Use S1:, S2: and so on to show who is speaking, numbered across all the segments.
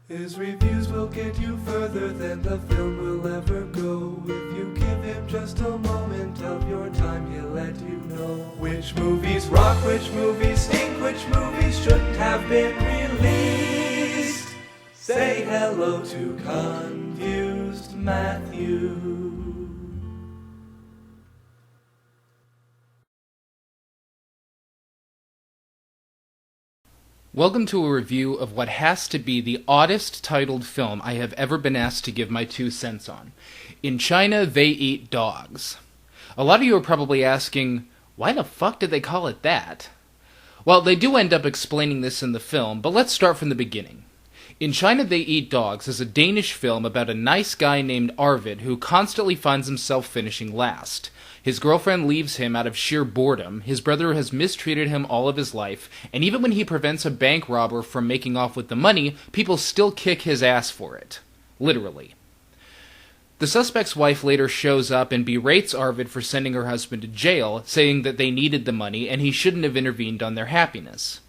S1: His reviews will get you further than the film will ever go. If you give him just a moment of your time, he'll let you know which movies rock, which movies stink, which movies shouldn't have been released. Say hello to Confused Matthew.
S2: Welcome to a review of what has to be the oddest titled film I have ever been asked to give my 2 cents on. In China, They Eat Dogs. A lot of you are probably asking, why the fuck did they call it that? Well, they do end up explaining this in the film, but let's start from the beginning. In China, They Eat Dogs is a Danish film about a nice guy named Arvid who constantly finds himself finishing last. His girlfriend leaves him out of sheer boredom, his brother has mistreated him all of his life, and even when he prevents a bank robber from making off with the money, people still kick his ass for it. Literally. The suspect's wife later shows up and berates Arvid for sending her husband to jail, saying that they needed the money and he shouldn't have intervened on their happiness.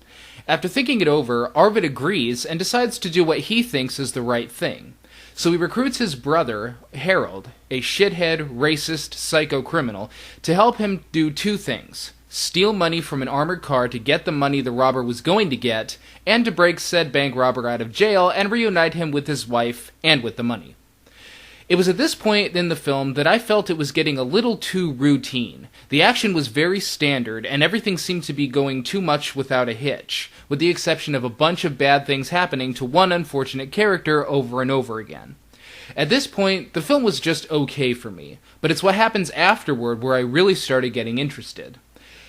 S2: After thinking it over, Arvid agrees and decides to do what he thinks is the right thing. So he recruits his brother, Harold, a shithead, racist, psycho criminal, to help him do 2 things. Steal money from an armored car to get the money the robber was going to get, and to break said bank robber out of jail and reunite him with his wife and with the money. It was at this point in the film that I felt it was getting a little too routine. The action was very standard, and everything seemed to be going too much without a hitch, with the exception of a bunch of bad things happening to one unfortunate character over and over again. At this point, the film was just okay for me, but it's what happens afterward where I really started getting interested.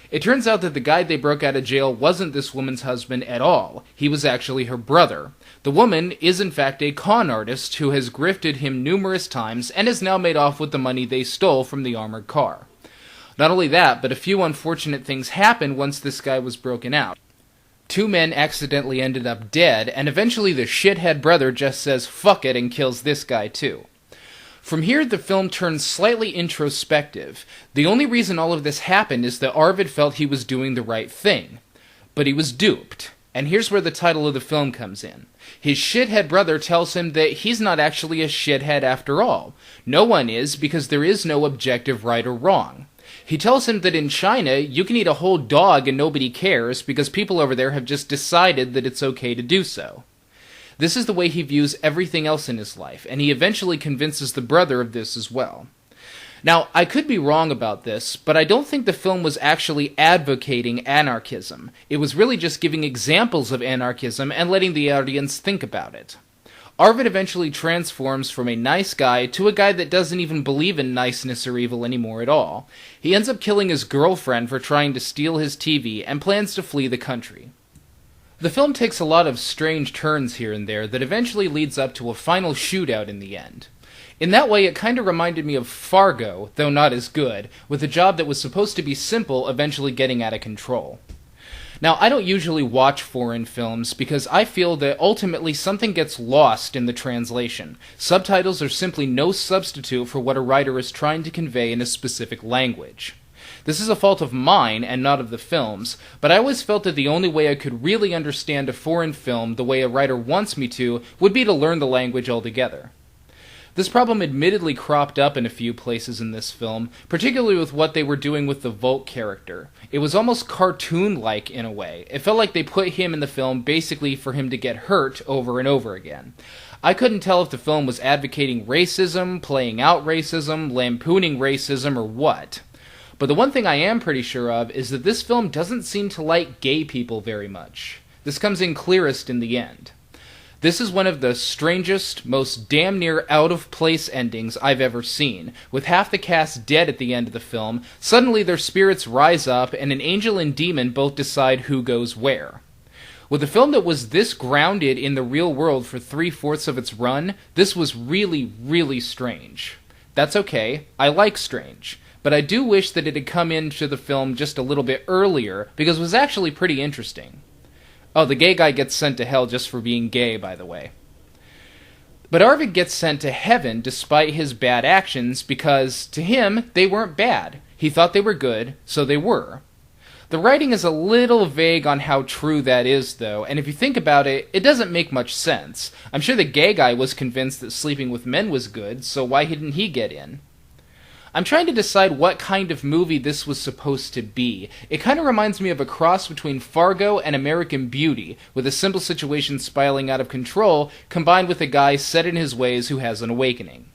S2: It turns out that the guy they broke out of jail wasn't this woman's husband at all. He was actually her brother. The woman is in fact a con artist who has grifted him numerous times and has now made off with the money they stole from the armored car. Not only that, but a few unfortunate things happened once this guy was broken out. 2 men accidentally ended up dead, and eventually the shithead brother just says fuck it and kills this guy too. From here, the film turns slightly introspective. The only reason all of this happened is that Arvid felt he was doing the right thing. But he was duped. And here's where the title of the film comes in. His shithead brother tells him that he's not actually a shithead after all. No one is, because there is no objective right or wrong. He tells him that in China, you can eat a whole dog and nobody cares because people over there have just decided that it's okay to do so. This is the way he views everything else in his life, and he eventually convinces the brother of this as well. Now, I could be wrong about this, but I don't think the film was actually advocating anarchism. It was really just giving examples of anarchism and letting the audience think about it. Arvid eventually transforms from a nice guy to a guy that doesn't even believe in niceness or evil anymore at all. He ends up killing his girlfriend for trying to steal his TV and plans to flee the country. The film takes a lot of strange turns here and there that eventually leads up to a final shootout in the end. In that way, it kind of reminded me of Fargo, though not as good, with a job that was supposed to be simple eventually getting out of control. Now, I don't usually watch foreign films because I feel that ultimately something gets lost in the translation. Subtitles are simply no substitute for what a writer is trying to convey in a specific language. This is a fault of mine and not of the film's, but I always felt that the only way I could really understand a foreign film the way a writer wants me to would be to learn the language altogether. This problem admittedly cropped up in a few places in this film, particularly with what they were doing with the Volk character. It was almost cartoon-like in a way. It felt like they put him in the film basically for him to get hurt over and over again. I couldn't tell if the film was advocating racism, playing out racism, lampooning racism, or what. But the one thing I am pretty sure of is that this film doesn't seem to like gay people very much. This comes in clearest in the end. This is one of the strangest, most damn near out-of-place endings I've ever seen. With half the cast dead at the end of the film, suddenly their spirits rise up and an angel and demon both decide who goes where. With a film that was this grounded in the real world for 3/4 of its run, this was really, really strange. That's okay, I like strange. But I do wish that it had come into the film just a little bit earlier, because it was actually pretty interesting. Oh, the gay guy gets sent to hell just for being gay, by the way. But Arvid gets sent to heaven despite his bad actions because, to him, they weren't bad. He thought they were good, so they were. The writing is a little vague on how true that is, though, and if you think about it, it doesn't make much sense. I'm sure the gay guy was convinced that sleeping with men was good, so why didn't he get in? I'm trying to decide what kind of movie this was supposed to be. It kind of reminds me of a cross between Fargo and American Beauty, with a simple situation spiraling out of control, combined with a guy set in his ways who has an awakening.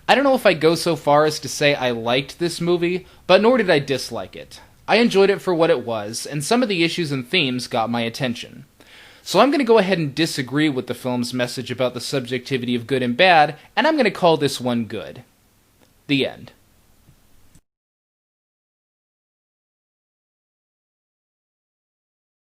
S2: I don't know if I'd go so far as to say I liked this movie, but nor did I dislike it. I enjoyed it for what it was, and some of the issues and themes got my attention. So I'm going to go ahead and disagree with the film's message about the subjectivity of good and bad, and I'm going to call this one good. The end.